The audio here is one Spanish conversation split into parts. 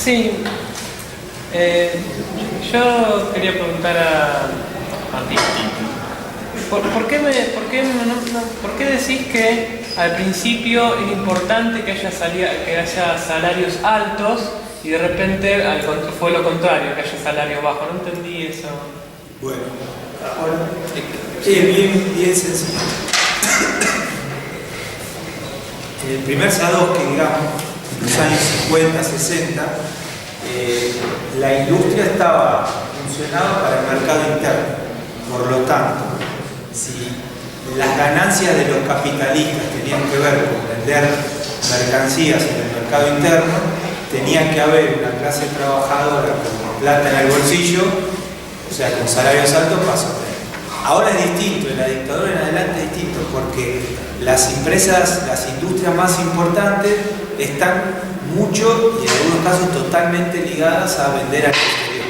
Sí, yo quería preguntar a Martín, ¿por qué decís que al principio es importante que haya salarios altos y de repente fue lo contrario, que haya salarios bajos? No entendí eso. Bueno, ahora es bien sencillo. En el primer Sadowski, digamos, en los años 50, 60, la industria estaba funcionando para el mercado interno. Por lo tanto, si las ganancias de los capitalistas tenían que ver con vender mercancías en el mercado interno, tenía que haber una clase trabajadora con plata en el bolsillo, o sea, con salarios altos para sostener. Ahora es distinto, en la dictadura en adelante es distinto, porque las empresas, las industrias más importantes están mucho y en algunos casos totalmente ligadas a vender al exterior.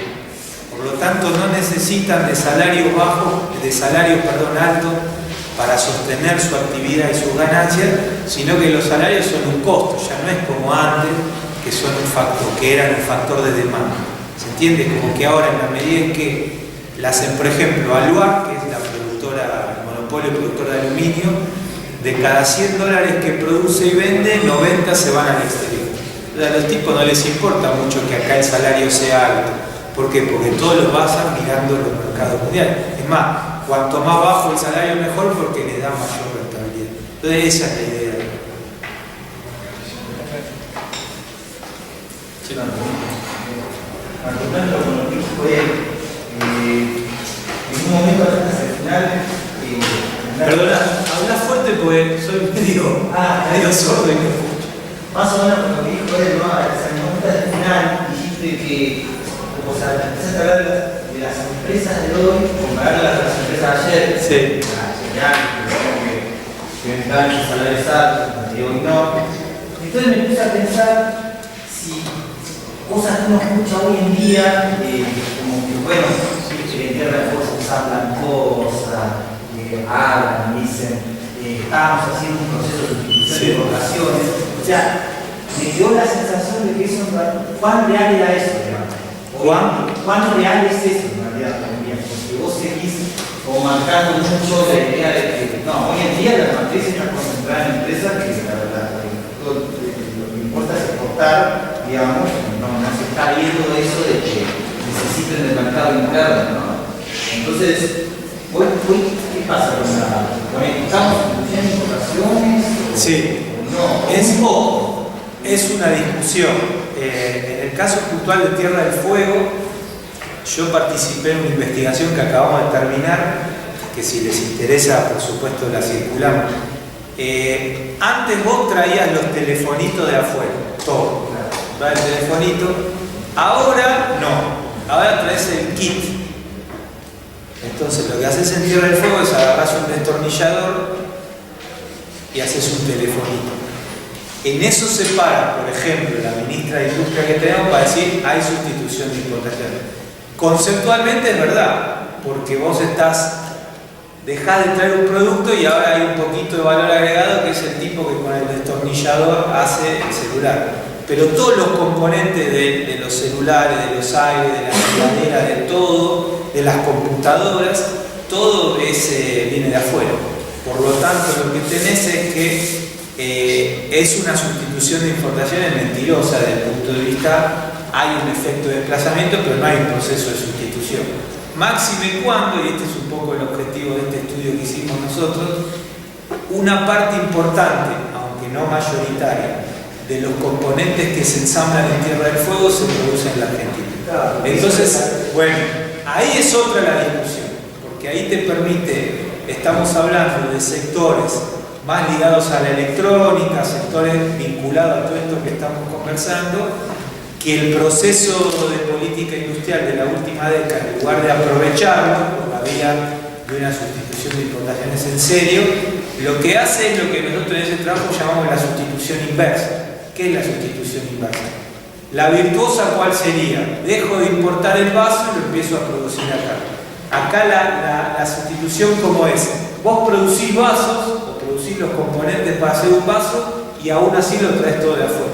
Por lo tanto, no necesitan de salarios altos para sostener su actividad y sus ganancias, sino que los salarios son un costo, ya no es como antes, que eran un factor de demanda. ¿Se entiende? Como que ahora, en la medida en que por ejemplo, Aluar, que es el monopolio productor de aluminio, de cada $100 que produce y vende, 90 se van al exterior. A los tipos no les importa mucho que acá el salario sea alto. ¿Por qué? Porque todos lo basan mirando los mercados mundiales. Es más, cuanto más bajo el salario mejor, porque les da mayor rentabilidad. Entonces esa es la idea. Sí, argumento con lo que fue en un momento hasta el final. Perdona, habla fuerte porque soy medio sordo y no escucho. Más o menos con lo que dijo él, ¿no? En el momento del final dijiste que, o sea, empezaste a hablar de las empresas de hoy, compararlas con las empresas de ayer. Sí. Que dan salarios altos, y hoy no. Entonces me puse a pensar si cosas que uno escucha hoy en día, como que, bueno, en Tierra de Fuego se hablan cosas, hablan, dicen, estamos haciendo un proceso de sustitución de votaciones. O sea, me dio la sensación de que eso, ¿cuán real era eso? ¿Cuán real es eso en realidad también? Porque vos seguís como marcando mucho la idea de que, no, hoy en día la matriz es una concentrada en empresas que lo que importa es exportar, digamos, no se está viendo eso de que necesiten el mercado interno, ¿no? Entonces, ¿qué pasa con ¿estamos en importaciones? Sí. No, es una discusión. En el caso puntual de Tierra del Fuego, yo participé en una investigación que acabamos de terminar, que si les interesa, por supuesto, la circulamos. Antes vos traías los telefonitos de afuera, todo. ¿Va el telefonito? Ahora no. Ahora traes el kit. Entonces lo que haces en Tierra del Fuego es agarrás un destornillador y haces un telefonito. En eso se para, por ejemplo, la ministra de Industria que tenemos para decir hay sustitución de importación. Conceptualmente es verdad, porque vos dejás de traer un producto y ahora hay un poquito de valor agregado, que es el tipo que con el destornillador hace el celular. Pero todos los componentes de los celulares, de los aires, de la heladera, de todo, de las computadoras, todo viene de afuera. Por lo tanto, lo que tenés es que es una sustitución de importaciones mentirosa desde el punto de vista, hay un efecto de desplazamiento, pero no hay un proceso de sustitución. Máxime cuando, y este es un poco el objetivo de este estudio que hicimos nosotros, una parte importante, aunque no mayoritaria, de los componentes que se ensamblan en Tierra del Fuego se producen en la Argentina. Entonces, bueno, ahí es otra la discusión, porque ahí te permite, estamos hablando de sectores más ligados a la electrónica, sectores vinculados a todo esto que estamos conversando, que el proceso de política industrial de la última década, en lugar de aprovecharlo por la vía de una sustitución de importaciones en serio, lo que hace es lo que nosotros en ese trabajo llamamos la sustitución inversa. ¿Qué es la sustitución inversa? La virtuosa, ¿cuál sería? Dejo de importar el vaso y lo empiezo a producir acá. Acá la sustitución, ¿cómo es? Vos producís vasos o producís los componentes para hacer un vaso y aún así lo traes todo de afuera.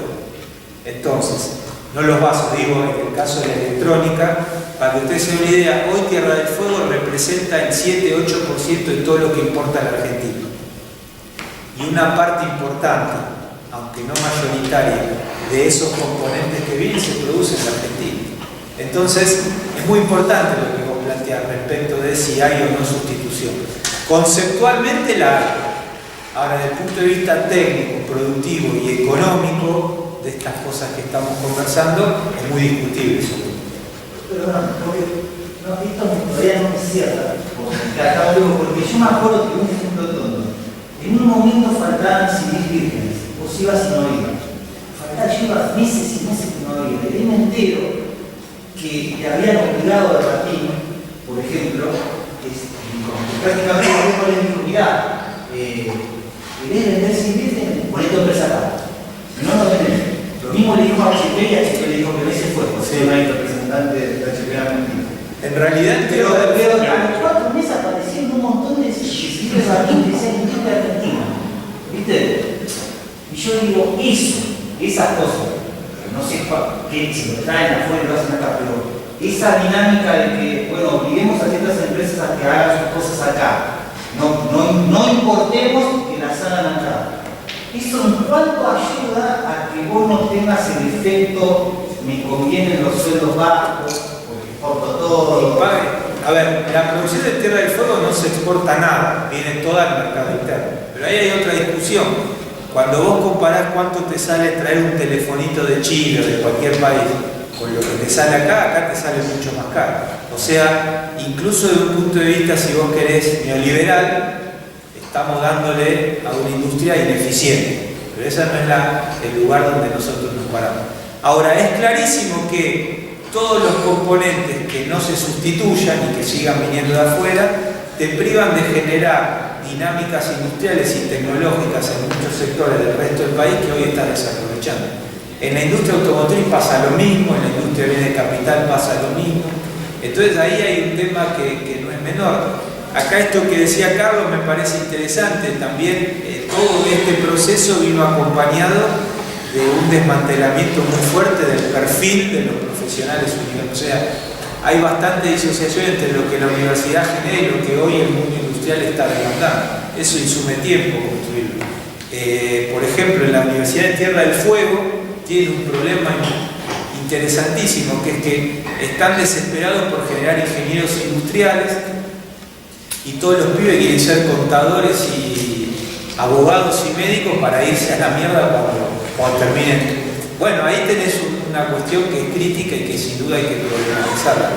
Entonces, no los vasos, digo, en el caso de la electrónica, para que ustedes se den una idea, hoy Tierra del Fuego representa el 7-8% de todo lo que importa a la Argentina. Y una parte importante, aunque no mayoritaria, de esos componentes que vienen se producen en la Argentina. Entonces, es muy importante lo que vos planteás respecto de si hay o no sustitución. Conceptualmente la hay. Ahora, desde el punto de vista técnico, productivo y económico de estas cosas que estamos conversando, es muy discutible eso. Pero no, esto todavía no me cierra, porque yo me acuerdo que un ejemplo tonto. En un momento faltaban civiles vírgenes, vos ibas y no ibas. Yo iba meses y meses que no iba. Y ahí me entero que le habían obligado a debatir, por ejemplo, prácticamente no le dijo, mirá, ¿querés vender civiles? Ponete empresa acá. Si no, no tenés. Lo mismo le dijo a HP y HP le dijo que ese fue, porque sí, no hay representante de HP argentino. En realidad, pero a los 4 meses aparecieron un montón de civiles aquí que decían industria argentina. ¿Viste? Y yo digo, esas cosas, no sé qué, si lo traen afuera y lo hacen acá, pero esa dinámica de que, bueno, obliguemos a ciertas empresas a que hagan sus cosas acá, no importemos que las hagan acá. ¿Eso en cuánto ayuda a que vos no tengas el efecto, me convienen los sueldos bajos, porque exporto todo? A ver, la producción de Tierra del Fuego no se exporta nada, viene toda al mercado interno. Pero ahí hay otra discusión. Cuando vos comparás cuánto te sale traer un telefonito de Chile o de cualquier país con lo que te sale acá te sale mucho más caro. O sea, incluso desde un punto de vista, si vos querés, neoliberal, estamos dándole a una industria ineficiente. Pero ese no es el lugar donde nosotros nos paramos. Ahora, es clarísimo que todos los componentes que no se sustituyan y que sigan viniendo de afuera, te privan de generar dinámicas industriales y tecnológicas en muchos sectores del resto del país que hoy están desaprovechando. En la industria automotriz pasa lo mismo, en la industria de bienes de capital pasa lo mismo. Entonces ahí hay un tema que no es menor. Acá esto que decía Carlos me parece interesante. También todo este proceso vino acompañado de un desmantelamiento muy fuerte del perfil de los profesionales universitarios. O sea, hay bastante disociación entre lo que la universidad genera y lo que hoy el mundo industrial está demandando. Eso insume tiempo construirlo. Por ejemplo, en la Universidad de Tierra del Fuego tiene un problema interesantísimo, que es que están desesperados por generar ingenieros industriales y todos los pibes quieren ser contadores y abogados y médicos para irse a la mierda cuando terminen. Bueno, ahí tenés una cuestión que es crítica y que sin duda hay que problematizarla.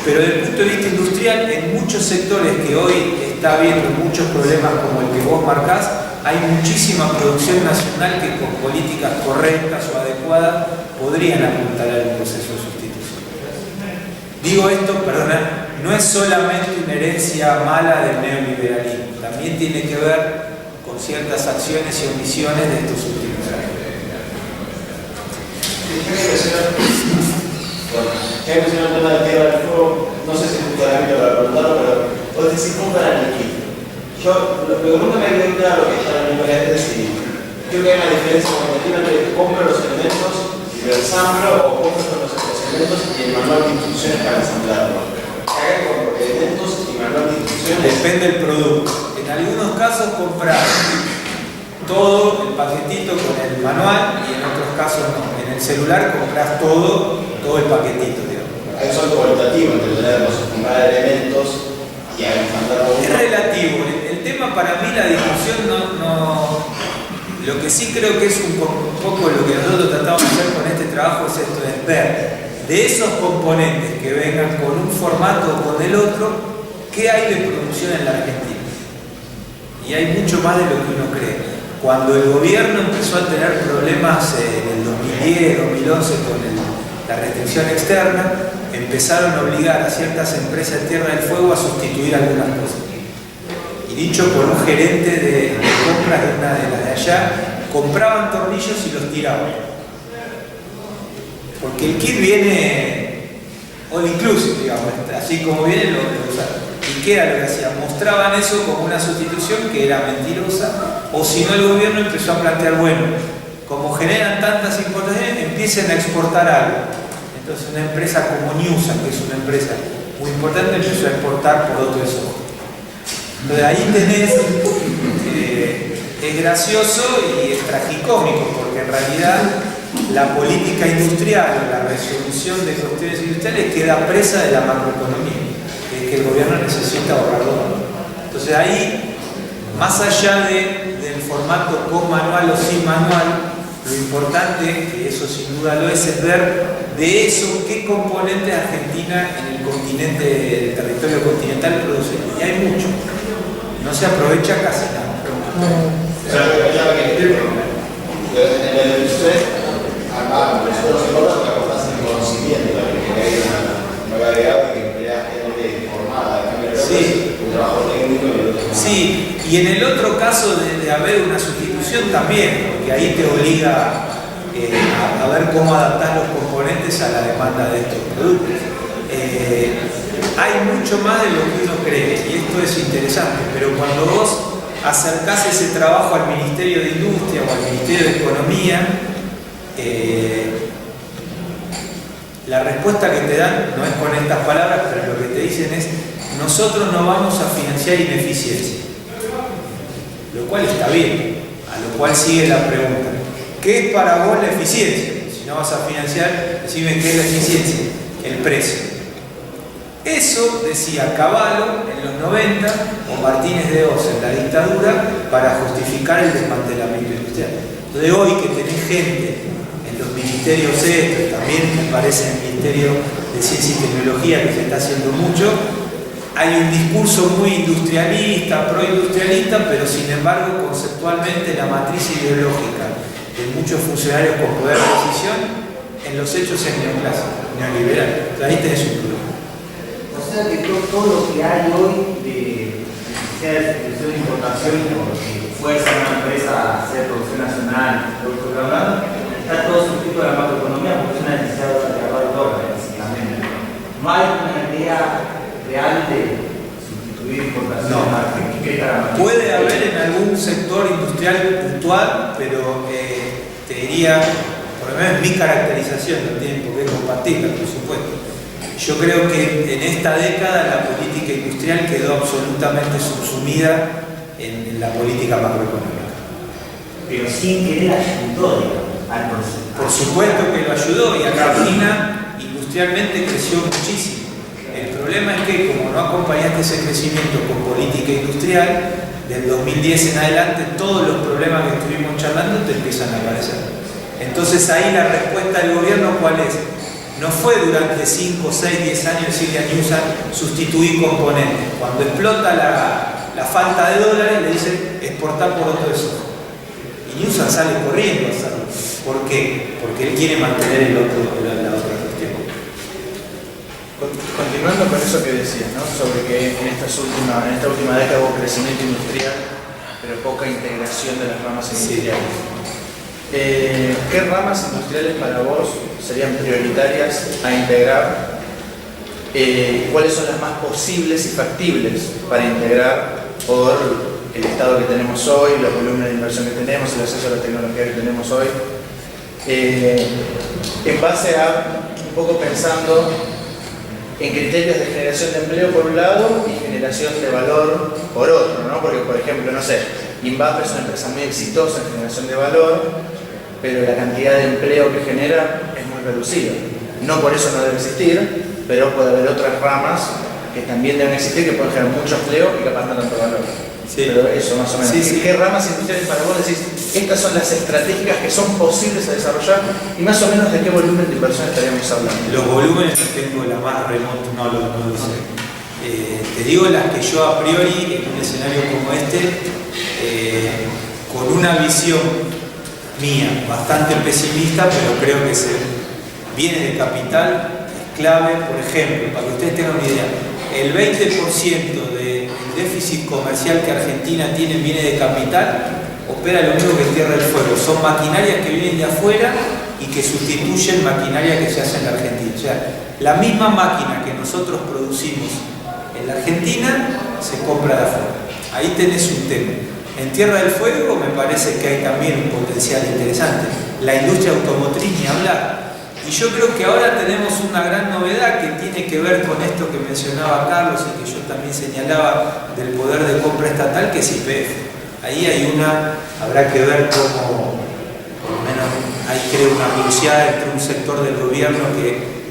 Pero desde el punto de vista industrial, en muchos sectores que hoy está habiendo muchos problemas como el que vos marcás, hay muchísima producción nacional que con políticas correctas o adecuadas podrían apuntalar el proceso de sustitución. Digo esto, perdona, no es solamente una herencia mala del neoliberalismo, también tiene que ver con ciertas acciones y omisiones de estos últimos años. Ya mencionó el tema de Tierra del Fuego, no sé si es un tratamiento para preguntarlo, pero vos decís compran el kit. Yo lo que nunca me quedó claro que ya en mi país es si creo que hay una diferencia cognitiva entre compro los elementos y lo ensamblo o compro los elementos y el manual de instrucciones para ensamblarlo. Acá compro elementos y manual de instrucciones. Depende del producto. En algunos casos comprar todo el paquetito con el manual y en otros casos no. En el celular compras todo el paquetito, digamos. Hay un salto cualitativo entre comprar elementos y ensamblarlo. Es relativo. El tema para mí, la discusión no. Lo que sí creo que es un poco lo que nosotros tratamos de hacer con este trabajo es esto de ver de esos componentes que vengan con un formato o con el otro, ¿qué hay de producción en la Argentina? Y hay mucho más de lo que uno cree. Cuando el gobierno empezó a tener problemas en el 2010, 2011 con la restricción externa, empezaron a obligar a ciertas empresas de Tierra del Fuego a sustituir algunas cosas. Y dicho por un gerente de compras de una de las de allá, compraban tornillos y los tiraban. Porque el kit viene all inclusive, digamos, así como viene lo usaron. ¿Y qué era lo que hacían? Mostraban eso como una sustitución que era mentirosa, o si no el gobierno empezó a plantear, bueno, como generan tantas importaciones, empiecen a exportar algo. Entonces una empresa como Newsan, que es una empresa muy importante, empezó a exportar por otro eso. Entonces ahí tenés, es gracioso y es tragicómico, porque en realidad la política industrial, la resolución de cuestiones industriales queda presa de la macroeconomía, que es que el gobierno necesita ahorrar dólares. Entonces ahí, más allá del formato con manual o sin manual, lo importante, que eso sin duda lo es ver de eso qué componentes Argentina en el continente, el territorio continental produce. Y hay mucho. No se aprovecha casi nada. Nosotros importa una cosa sin conocimiento, que hay una variedad que emplea gente formada, un trabajo técnico y otro. Sí, y en el otro caso de haber una sustitución también, porque ahí te obliga a ver cómo adaptar los componentes a la demanda de estos productos. Hay mucho más de lo que uno cree, y esto es interesante, pero cuando vos acercás ese trabajo al Ministerio de Industria o al Ministerio de Economía, la respuesta que te dan no es con estas palabras, pero lo que te dicen es: nosotros no vamos a financiar ineficiencia. Lo cual está bien, a lo cual sigue la pregunta: ¿qué es para vos la eficiencia? Si no vas a financiar, decime qué es la eficiencia. El precio. Eso decía Cavallo en los 90 o Martínez de Oz en la dictadura para justificar el desmantelamiento industrial. Entonces hoy que tenés gente en los ministerios estos, también me parece en el Ministerio de Ciencia y Tecnología que se está haciendo mucho, hay un discurso muy industrialista, proindustrialista, pero sin embargo conceptualmente la matriz ideológica de muchos funcionarios con poder de decisión en los hechos es neoclásico, neoliberal. Entonces ahí tenés un problema. O sea que todo lo que hay hoy de necesidad de importación que fuerza a una empresa a hacer producción nacional, producto programado, está todo suscrito a la macroeconomía porque es una necesidad de agarrar el dólar, básicamente. No hay una idea real de sustituir importación. No. Puede haber en algún sector industrial puntual, pero te diría, por lo menos mi caracterización, no tienen por qué compartirla, por supuesto. Yo creo que en esta década la política industrial quedó absolutamente subsumida en la política macroeconómica. Pero sin querer ayudó al proceso. Por supuesto que lo ayudó, y Argentina industrialmente creció muchísimo. El problema es que como no acompañaste ese crecimiento con política industrial, del 2010 en adelante todos los problemas que estuvimos charlando te empiezan a aparecer. Entonces ahí la respuesta del gobierno, ¿cuál es? No fue durante 5, 6, 10 años decirle a Newsan sustituir componentes. Cuando explota la falta de dólares, le dicen exportar por otro eso. Y Newsan sale corriendo a hacerlo. ¿Por qué? Porque él quiere mantener la otra cuestión. Continuando con eso que decías, ¿no? Sobre que en esta última década hubo crecimiento industrial, pero poca integración de las ramas industriales. ¿Qué ramas industriales para vos serían prioritarias a integrar? ¿Cuáles son las más posibles y factibles para integrar por el estado que tenemos hoy, los volúmenes de inversión que tenemos, el acceso a la tecnología que tenemos hoy? En base a, un poco pensando en criterios de generación de empleo por un lado y generación de valor por otro, ¿no? Porque, por ejemplo, no sé, INVAP es una empresa muy exitosa en generación de valor, pero la cantidad de empleo que genera es muy reducida. No por eso no debe existir, pero puede haber otras ramas que también deben existir, que pueden generar mucho empleo y capaz no tanto valor. Sí. Pero eso más o menos. Sí, sí. ¿Qué ramas industriales para vos decís, estas son las estratégicas que son posibles a desarrollar y más o menos de qué volumen de inversión estaríamos hablando? Los volúmenes tengo la más remota, no lo sé. Te digo las que yo a priori en un escenario como este, con una visión mía bastante pesimista, pero creo que se viene de capital, es clave. Por ejemplo, para que ustedes tengan una idea, el 20% del déficit comercial que Argentina tiene viene de capital, opera lo mismo que en Tierra del Fuego. Son maquinarias que vienen de afuera y que sustituyen maquinaria que se hace en la Argentina. O sea, la misma máquina que nosotros producimos en la Argentina se compra de afuera. Ahí tenés un tema. En Tierra del Fuego me parece que hay también un potencial interesante. la industria automotriz ni hablar. Y yo creo que ahora tenemos una gran novedad que tiene que ver con esto que mencionaba Carlos y que yo también señalaba del poder de compra estatal, que es YPF. Ahí habrá que ver cómo, por lo menos hay creo una cruzada entre un sector del gobierno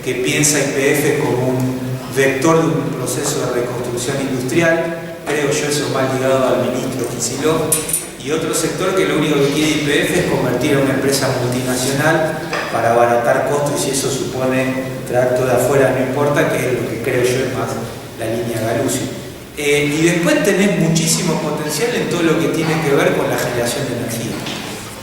que piensa YPF como un vector de un proceso de reconstrucción industrial, creo yo eso más ligado al ministro Kicillof, y otro sector que lo único que quiere YPF es convertir a una empresa multinacional para abaratar costos, y si eso supone traer todo de afuera, no importa, que es lo que creo yo es más la línea Galusio. Y después tenés muchísimo potencial en todo lo que tiene que ver con la generación de energía.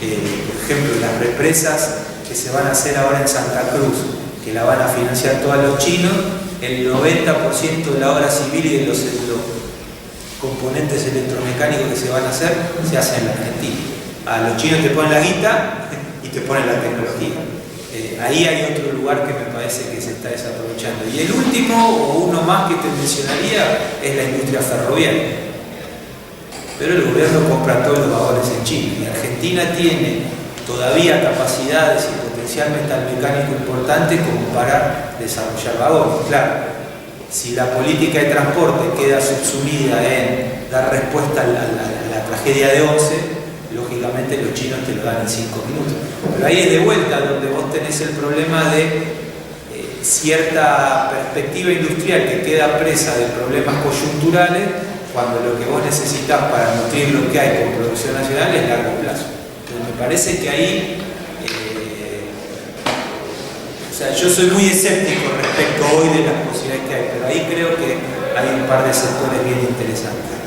Por ejemplo, las represas que se van a hacer ahora en Santa Cruz, que la van a financiar todos los chinos, el 90% de la obra civil y de los componentes electromecánicos que se van a hacer, se hacen en la Argentina. A los chinos te ponen la guita y te ponen la tecnología. Ahí hay otro lugar que me parece que se está desaprovechando. Y el último, o uno más que te mencionaría, es la industria ferroviaria. Pero el gobierno compra todos los vagones en China. Y Argentina tiene todavía capacidades y potencial metalmecánico importante como para desarrollar vagones. Claro, si la política de transporte queda subsumida en dar respuesta a la tragedia de Once, lógicamente los chinos te lo dan en 5 minutos. Pero ahí es de vuelta donde vos tenés el problema de cierta perspectiva industrial que queda presa de problemas coyunturales, cuando lo que vos necesitas para nutrir lo que hay con producción nacional es largo plazo. Entonces me parece que ahí, o sea, yo soy muy escéptico respecto hoy de las posibilidades que hay, pero ahí creo que hay un par de sectores bien interesantes.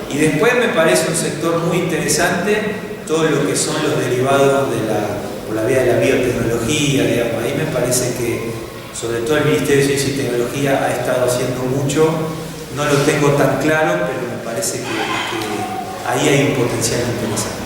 Y después me parece un sector muy interesante todo lo que son los derivados por la vía de la biotecnología, digamos. Ahí me parece que sobre todo el Ministerio de Ciencia y Tecnología ha estado haciendo mucho, no lo tengo tan claro, pero me parece que ahí hay un potencial interesante.